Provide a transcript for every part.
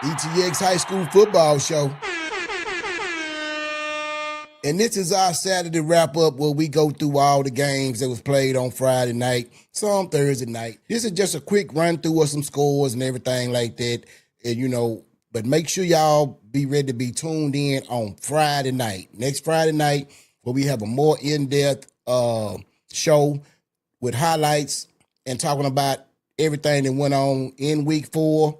ETX High School Football Show. And this is our Saturday wrap-up where we go through all the games that was played on Friday night, some Thursday night. This is just a quick run-through of some scores and everything like that. And, but make sure y'all be ready to be tuned in on Friday night. Next Friday night, where we have a more in-depth show with highlights and talking about everything that went on in week 4.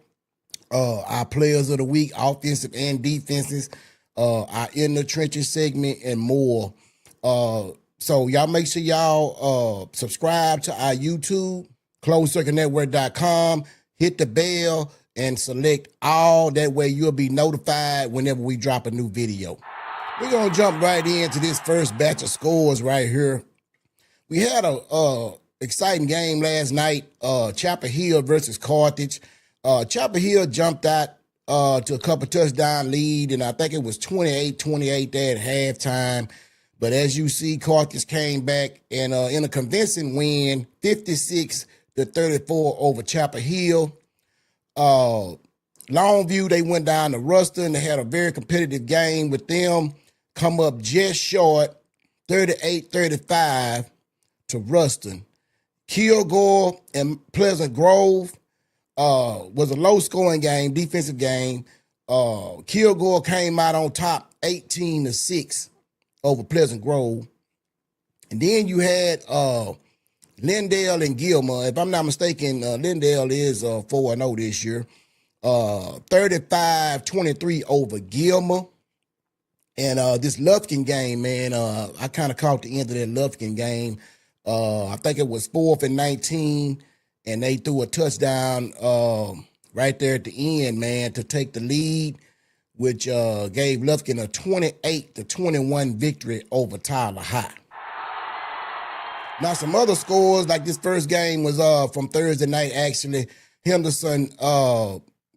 Our players of the week, offensive and defenses, our in the trenches segment, and more. So y'all make sure y'all subscribe to our YouTube, closecircuitnetwork.com, hit the bell, and select all. That way you'll be notified whenever we drop a new video. We're going to jump right into this first batch of scores right here. We had a exciting game last night, Chapel Hill versus Carthage. Chapel Hill jumped out to a couple touchdown lead, and I think it was 28-28 there at halftime. But as you see, Carthage came back and in a convincing win, 56-34 over Chapel Hill. Longview, they went down to Ruston. They had a very competitive game with them. Come up just short, 38-35 to Ruston. Kilgore and Pleasant Grove was a low-scoring game, defensive game. Kilgore came out on top 18-6 over Pleasant Grove. And then you had Lindale and Gilmer. If I'm not mistaken, Lindale is 4-0 this year. 35-23 over Gilmer. And this Lufkin game, man, I kind of caught the end of that Lufkin game. I think it was 4th and 19, and they threw a touchdown right there at the end, man, to take the lead, which gave Lufkin a 28-21 victory over Tyler High. Now, some other scores, like this first game was from Thursday night, actually. Henderson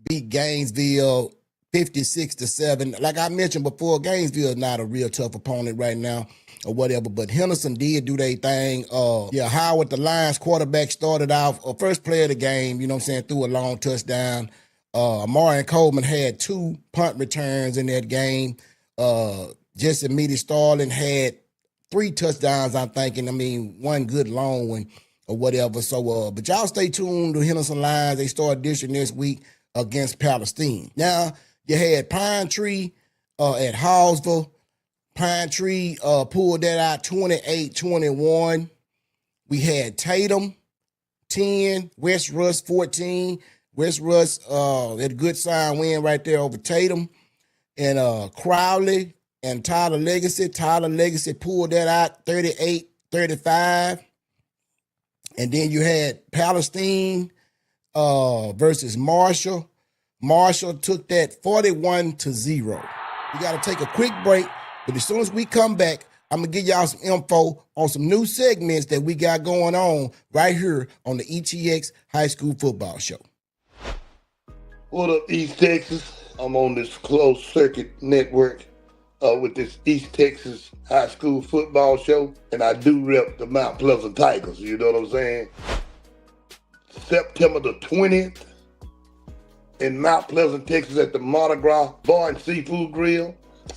beat Gainesville 56-7. Like I mentioned before, Gainesville is not a real tough opponent right now or whatever, but Henderson did do their thing. Howard, the Lions quarterback, started off first play of the game, threw a long touchdown. Amari Coleman had 2 punt returns in that game. Jesse Meady Starling had 3 touchdowns, I'm thinking. One good long one or whatever. So, but y'all stay tuned to Henderson Lions. They start dishing this week against Palestine. Now, you had Pine Tree at Hallsville. Pine Tree pulled that out 28-21. We had Tatum 10, West Russ 14. West Russ had a good sign win right there over Tatum. And Crowley and Tyler Legacy. Tyler Legacy pulled that out 38-35. And then you had Palestine versus Marshall. Marshall took that 41-0. We got to take a quick break, but as soon as we come back, I'm going to give y'all some info on some new segments that we got going on right here on the ETX High School Football Show. What up, East Texas? I'm on this closed circuit network with this East Texas High School Football Show, and I do rep the Mount Pleasant Tigers, you know what I'm saying? September the 20th in Mount Pleasant, Texas at the Mardi Gras Bar and Seafood Grill.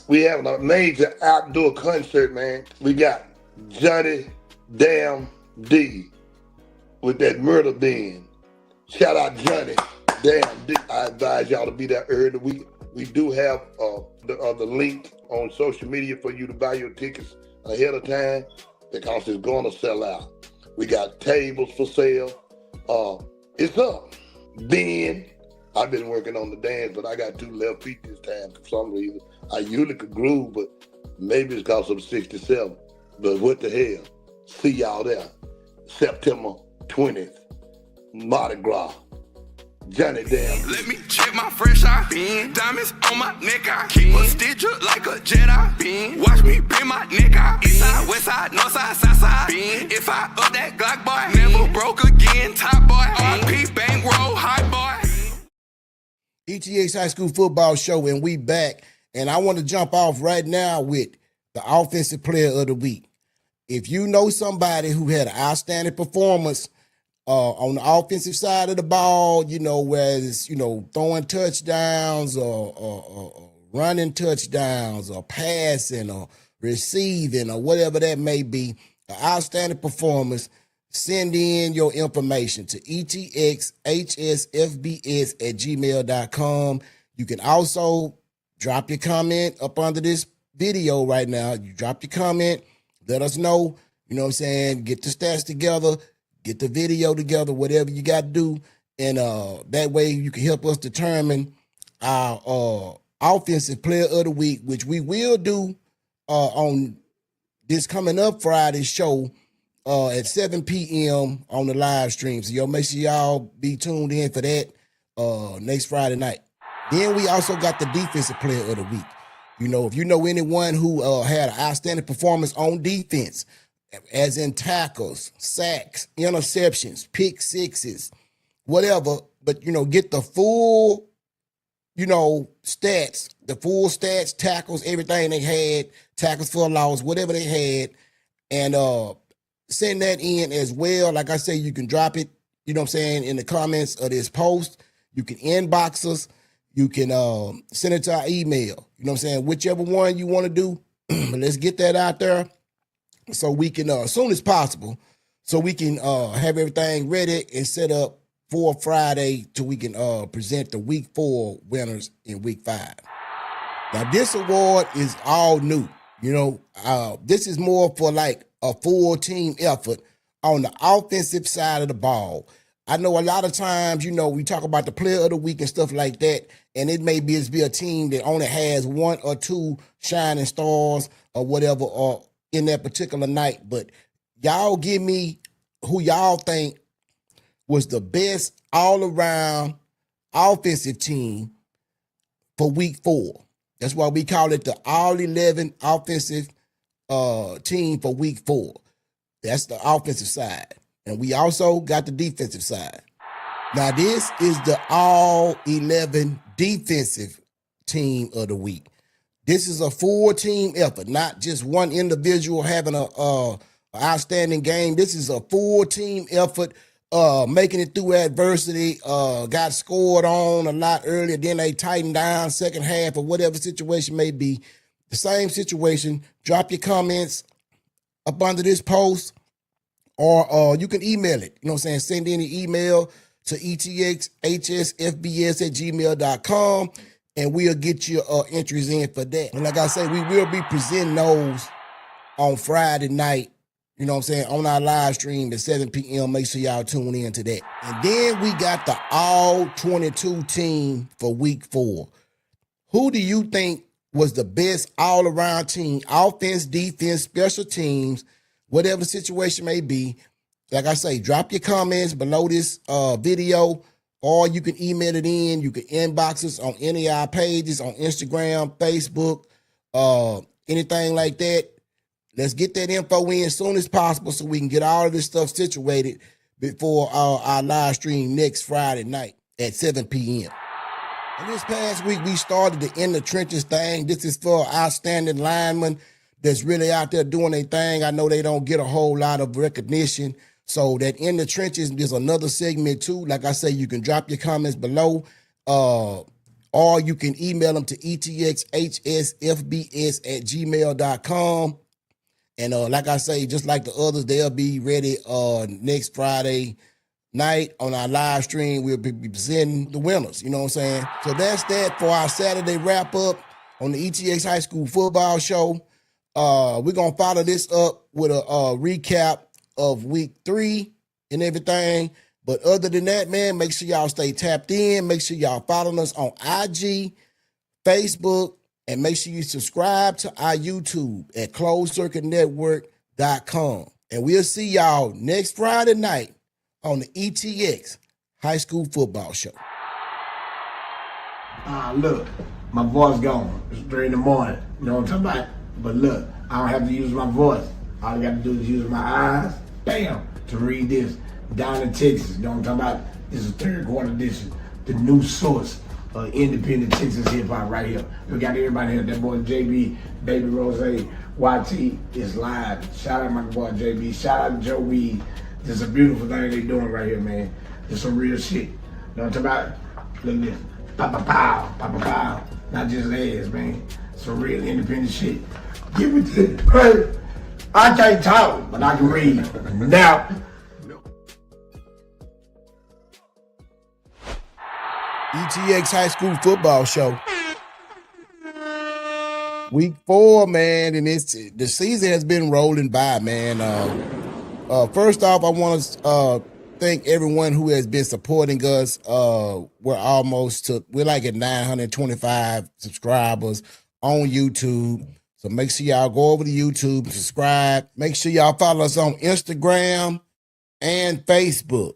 We having a major outdoor concert, man. We got Johnny Damn D with that murder den. Shout out Johnny Damn D. I advise y'all to be there early. We do have the link on social media for you to buy your tickets ahead of time because it's going to sell out. We got tables for sale. It's up. Then I've been working on the dance, but I got 2 left feet this time for some reason. I usually could groove, but maybe it's because I'm 67. But what the hell? See y'all there. September 20th. Mardi Gras. Johnny Damn. Let me check my fresh eye bean. Diamonds on my neck, I king. But stitch up like a Jedi bean. Watch me bend my neck out. East side, west side, north side, south side bean. If I up that Glock boy, never broke again. Top boy, RP, bankroll, high boy. ETX High School Football Show, and we back. And I want to jump off right now with the Offensive Player of the Week. If you know somebody who had an outstanding performance On the offensive side of the ball, whether it's, throwing touchdowns or running touchdowns or passing or receiving or whatever that may be, an outstanding performance, send in your information to etxhsfbs@gmail.com. You can also drop your comment up under this video right now. You drop your comment, let us know, get the stats together, get the video together, whatever you got to do. And that way you can help us determine our offensive player of the week, which we will do on this coming up Friday show at 7 p.m. on the live stream. So make sure y'all be tuned in for that next Friday night. Then we also got the defensive player of the week. If you know anyone who had an outstanding performance on defense, as in tackles, sacks, interceptions, pick sixes, whatever, but, get the full, stats, tackles, everything they had, tackles for a loss, whatever they had, and send that in as well. Like I say, you can drop it, in the comments of this post. You can inbox us. You can send it to our email. Whichever one you want to do. But let's get that out there so we can, as soon as possible, so we can have everything ready and set up for Friday till we can present the week 4 winners in week 5. Now, this award is all new. This is more for like a full team effort on the offensive side of the ball. I know a lot of times, we talk about the player of the week and stuff like that, and it may be a team that only has 1 or 2 shining stars or whatever or in that particular night. But y'all give me who y'all think was the best all-around offensive team for week 4. That's why we call it the All-11 offensive team for week 4. That's the offensive side. And we also got the defensive side. Now, this is the All-11 defensive team of the week. This is a full team effort, not just one individual having a outstanding game. This is a full team effort, making it through adversity, got scored on a lot earlier, then they tightened down second half or whatever situation may be. The same situation. Drop your comments up under this post, or you can email it. Send in an email to etxhsfbs@gmail.com, and we'll get your entries in for that. And like I say, we will be presenting those on Friday night, on our live stream at 7 p.m. Make sure y'all tune in to that. And then we got the All-22 team for week 4. Who do you think was the best all-around team, offense, defense, special teams, whatever the situation may be? Like I say, drop your comments below this video, or you can email it in. You can inbox us on any of our pages on Instagram, Facebook, anything like that. Let's get that info in as soon as possible so we can get all of this stuff situated before our live stream next Friday night at 7 p.m. And this past week, we started the In the Trenches thing. This is for outstanding linemen that's really out there doing their thing. I know they don't get a whole lot of recognition. So that In the Trenches is another segment too. Like I say, you can drop your comments below, or you can email them to etxhsfbs@gmail.com. And like I say, just like the others, they'll be ready next Friday night on our live stream. We'll be presenting the winners, you know what I'm saying? So that's that for our Saturday wrap-up on the ETX High School Football Show. We're going to follow this up with a recap of week 3 and everything. But other than that, man, make sure y'all stay tapped in. Make sure y'all follow us on IG, Facebook, and make sure you subscribe to our YouTube at closedcircuitnetwork.com. And we'll see y'all next Friday night on the ETX High School Football Show. Look, my voice gone. It's 3 in the morning. You know what I'm talking about? But look, I don't have to use my voice. All I got to do is use my eyes, bam, to read this. Down in Texas, you know what I'm talking about? This is 3rd quarter edition, the new source of independent Texas hip-hop right here. We got everybody here. That boy JB, Baby Rose, YT is live. Shout out my boy JB. Shout out to Joe Reed. This is a beautiful thing they doing right here, man. It's some real shit. You know what I'm talking about? Look at this. Papa pow, papa pow. Not just ass, man. Some real independent shit. Give it to me. Hey, I can't talk, but I can read. Now, ETX High School Football Show. Week 4, man, and the season has been rolling by, man. First off, I want to thank everyone who has been supporting us. We're like at 925 subscribers on YouTube. So make sure y'all go over to YouTube, subscribe. Make sure y'all follow us on Instagram and Facebook.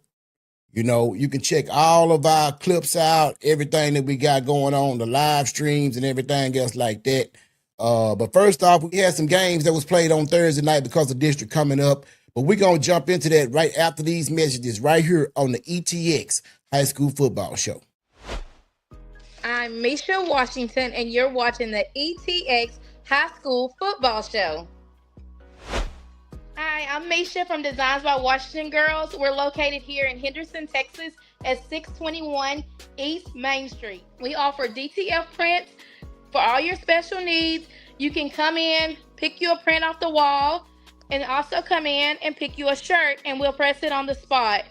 You know, you can check all of our clips out, everything that we got going on, the live streams and everything else like that. But first off, we had some games that was played on Thursday night because of district coming up. But we're going to jump into that right after these messages right here on the ETX High School Football Show. I'm Misha Washington, and you're watching the ETX High School Football Show. Hi, I'm Misha from Designs by Washington Girls. We're located here in Henderson, Texas at 621 East Main Street. We offer DTF prints for all your special needs. You can come in, pick you a print off the wall, and also come in and pick you a shirt, and we'll press it on the spot.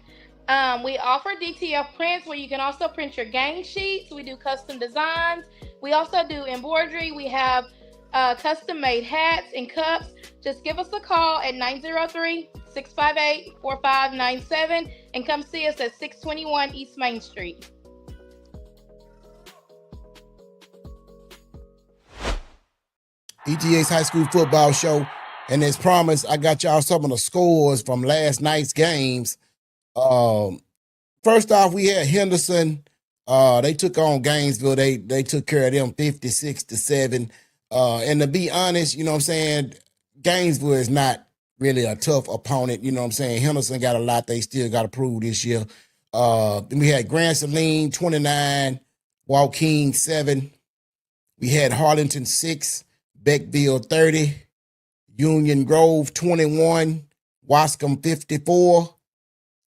We offer DTF prints where you can also print your game sheets. We do custom designs. We also do embroidery. We have custom-made hats and cups. Just give us a call at 903-658-4597 and come see us at 621 East Main Street. ETX High School Football Show. And as promised, I got y'all some of the scores from last night's games. First off, we had Henderson. They took on Gainesville. They took care of them 56-7. And to be honest, you know what I'm saying, Gainesville is not really a tough opponent. You know what I'm saying? Henderson got a lot they still got to prove this year. Then we had Grand Saline 29, Waukegan 7. We had Harlington 6, Beckville 30, Union Grove 21, Wascom 54,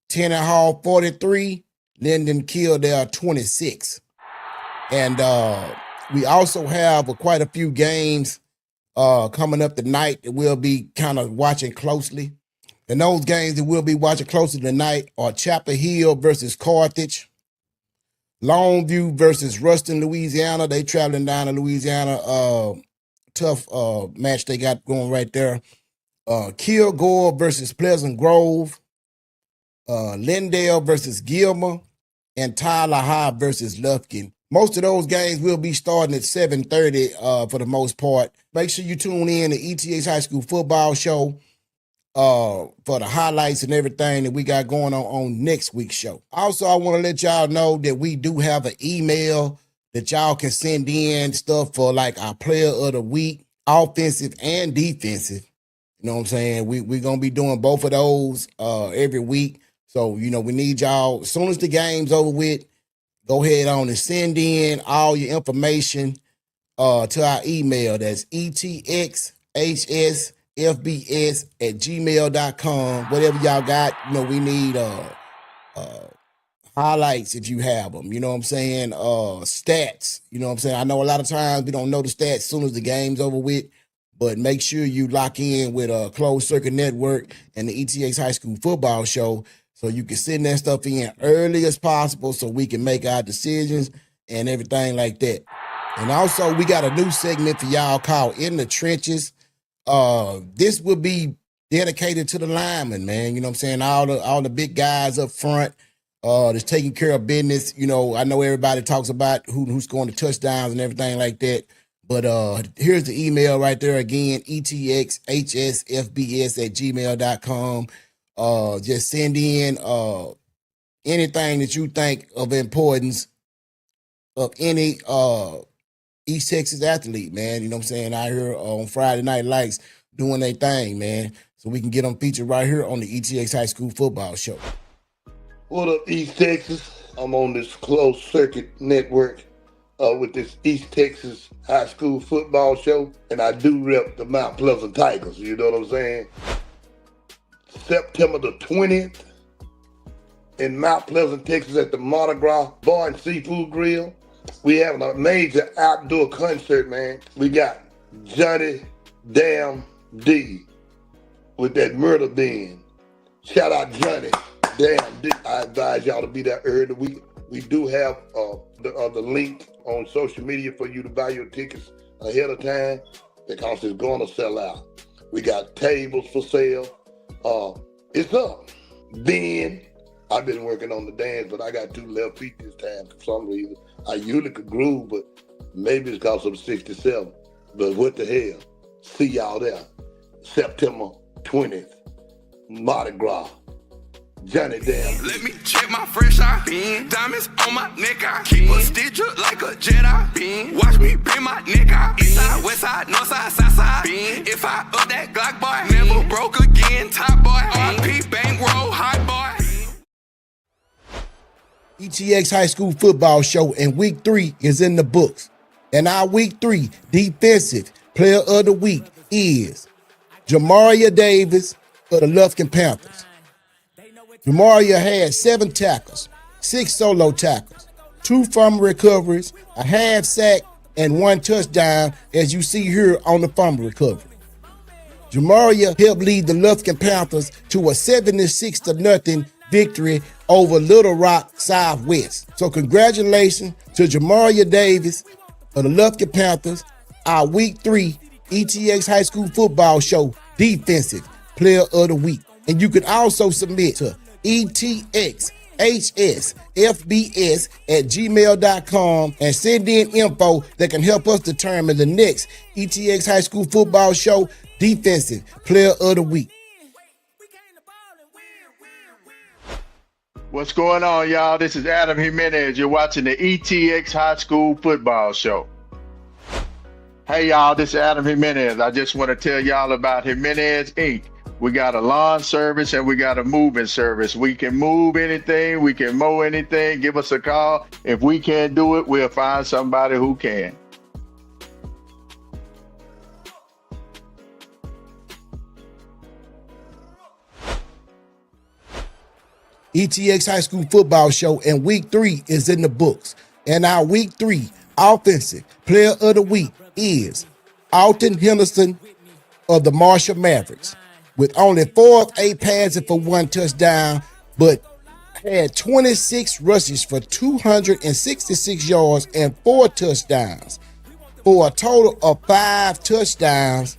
Tenny 43, Linden Kildare 26. And we also have quite a few games coming up tonight that we'll be kind of watching closely. And those games that we'll be watching closely tonight are Chapel Hill versus Carthage, Longview versus Ruston, Louisiana. They traveling down to Louisiana. Tough match they got going right there. Kilgore versus Pleasant Grove, Lindale versus Gilmer, and Tyler High versus Lufkin. Most of those games will be starting at 7:30 for the most part. Make sure you tune in to ETH High School Football Show for the highlights and everything that we got going on next week's show. Also, I want to let y'all know that we do have an email that y'all can send in stuff for like our player of the week, offensive and defensive. You know what I'm saying? We're going to be doing both of those every week. So, you know, we need y'all, as soon as the game's over with, go ahead on and send in all your information to our email. That's etxhsfbs@gmail.com. Whatever y'all got, you know, we need highlights if you have them. You know what I'm saying? Stats. You know what I'm saying? I know a lot of times we don't know the stats as soon as the game's over with, but make sure you lock in with a Closed Circuit Network and the ETX High School Football Show so you can send that stuff in early as possible so we can make our decisions and everything like that. And also, we got a new segment for y'all called In the Trenches. This will be dedicated to the linemen, man. You know what I'm saying? All the big guys up front that's taking care of business. You know, I know everybody talks about who's scoring the touchdowns and everything like that. But here's the email right there again, etxhsfbs@gmail.com. Just send in anything that you think of importance of any East Texas athlete, man. You know what I'm saying? Out here on Friday Night Lights doing their thing, man. So we can get them featured right here on the ETX High School Football Show. What up, East Texas? I'm on this Closed Circuit Network with this East Texas High School Football Show, and I do rep the Mount Pleasant Tigers, you know what I'm saying? September the 20th in Mount Pleasant, Texas at the Mardi Gras Bar and Seafood Grill. We having a major outdoor concert, man. We got Johnny Damn D with that murder bin. Shout out Johnny Damn D. I advise y'all to be there early. We do have the link on social media for you to buy your tickets ahead of time because it's going to sell out. We got tables for sale. It's up. Then I've been working on the dance, but I got 2 left feet this time for some reason. I usually could groove, but maybe it's because I'm 67. But what the hell? See y'all there. September 20th. Mardi Gras. Johnny Damn. Let me check my fresh eye beam. Diamonds on my neck, I keep a stitch up like a Jedi beam. Watch me bend my neck out. East side, west side, north side, south side beam. If I up that Glock boy, never broke again. Top boy, RP bankroll, hot boy. ETX High School Football Show, and week 3 is in the books. And our week 3 defensive player of the week is Jamaria Davis of the Lufkin Panthers. Jamaria had 7 tackles, 6 solo tackles, 2 fumble recoveries, a half sack, and 1 touchdown, as you see here on the fumble recovery. Jamaria helped lead the Lufkin Panthers to a 76-0 victory over Little Rock Southwest. So congratulations to Jamaria Davis of the Lufkin Panthers, our week 3 ETX High School Football Show defensive player of the week. And you can also submit to etxhsfbs@gmail.com and send in info that can help us determine the next ETX High School Football Show defensive player of the week. What's going on, y'all? This is Adam Jimenez. You're watching the ETX High School Football Show. Hey, y'all, this is Adam Jimenez. I just want to tell y'all about Jimenez Inc. We got a lawn service and we got a moving service. We can move anything. We can mow anything. Give us a call. If we can't do it, we'll find somebody who can. ETX High School Football Show, and week 3 is in the books. And our week 3 offensive player of the week is Alton Henderson of the Marshall Mavericks, with only 4 of 8 passing for 1 touchdown, but had 26 rushes for 266 yards and 4 touchdowns, for a total of 5 touchdowns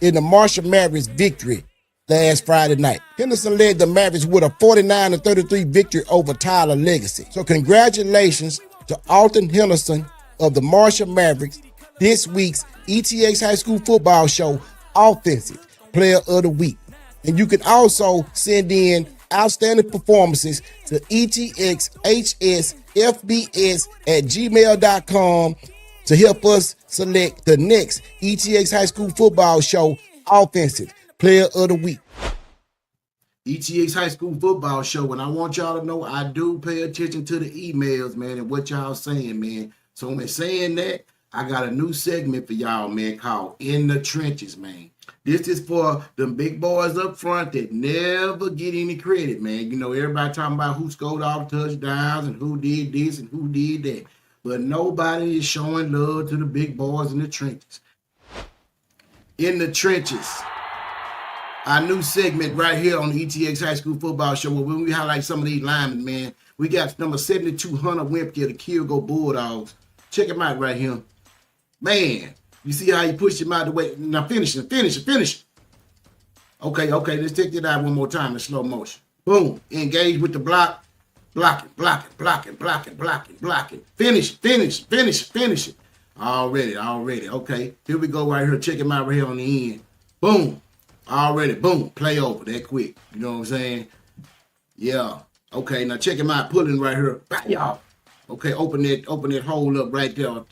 in the Marshall Mavericks victory last Friday night. Henderson led the Mavericks with a 49-33 victory over Tyler Legacy. So congratulations to Alton Henderson of the Marshall Mavericks, this week's ETX High School Football Show offensive player of the week. And you can also send in outstanding performances to etxhsfbs@gmail.com to help us select the next ETX High School Football Show offensive player of the week. ETX High School Football Show, and I want y'all to know I do pay attention to the emails, man, and what y'all saying, man. So when saying that, I got a new segment for y'all, man, called In the Trenches, man. This is for them big boys up front that never get any credit, man. You know, everybody talking about who scored all the touchdowns and who did this and who did that. But nobody is showing love to the big boys in the trenches. In the Trenches. Our new segment right here on the ETX High School Football Show, where we highlight some of these linemen, man. We got number 72, Hunter Wimpke of the Kilgo Bulldogs. Check him out right here. Man, you see how he pushed him out the way. Now finish it. Okay, let's take that out one more time in slow motion. Boom, engage with the block. Blocking. Finish it. Already. Okay, here we go right here. Check him out right here on the end. Boom. Already, boom, play over that quick. You know what I'm saying? Yeah. Okay, now check him out, pulling right here. Y'all. Okay, open that hole up right there.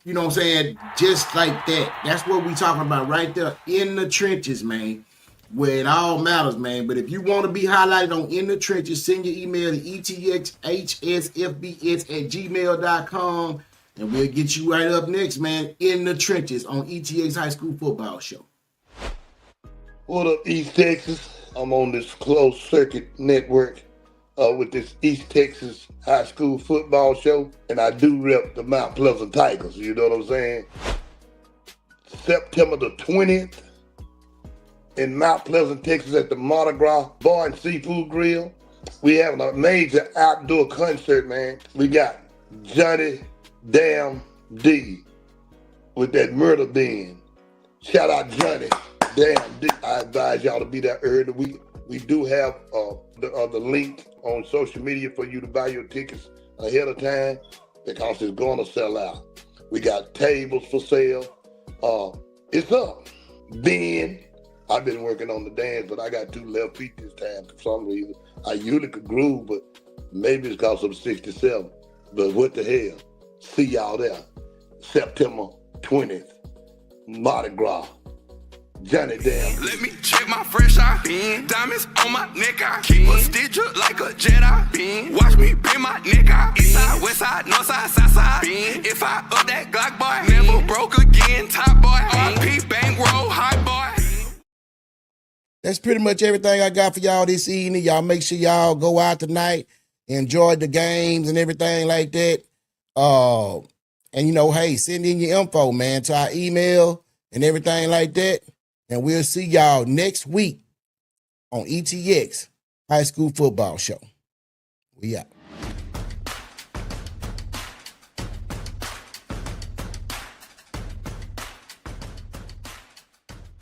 You know what I'm saying? Just like that. That's what we talking about right there in the trenches, man. Where it all matters, man. But if you want to be highlighted on In the Trenches, send your email to etxhsfbs@gmail.com and we'll get you right up next, man. In the Trenches on ETX High School Football Show. What up, East Texas? I'm on this closed circuit network with this East Texas high school football show, and I do rep the Mount Pleasant Tigers. You know what I'm saying? September the 20th in Mount Pleasant, Texas at the Mardi Gras Bar and Seafood Grill. We having a major outdoor concert, man. We got Johnny Damn D with that murder bin. Shout out Johnny Damn D. I advise y'all to be there early. We do have the link on social media for you to buy your tickets ahead of time because it's going to sell out. We got tables for sale. It's up. Ben, I've been working on the dance, but I got 2 left feet this time for some reason. I usually could groove, but maybe it's because I'm 67. But what the hell? See y'all there. September 20th. Mardi Gras. Johnny Damn. Let me check my fresh eye beam. Diamonds on my neck, I keep a stitch up like a Jedi beam. Watch me bend my neck out. East side, west side, north side, south side beam. If I up that Glock boy, never broke again. Top boy, RP, bankroll, high boy. That's pretty much everything I got for y'all this evening. Y'all make sure y'all go out tonight, enjoy the games and everything like that. And hey, send in your info, man, to our email and everything like that. And we'll see y'all next week on ETX High School Football Show. We out.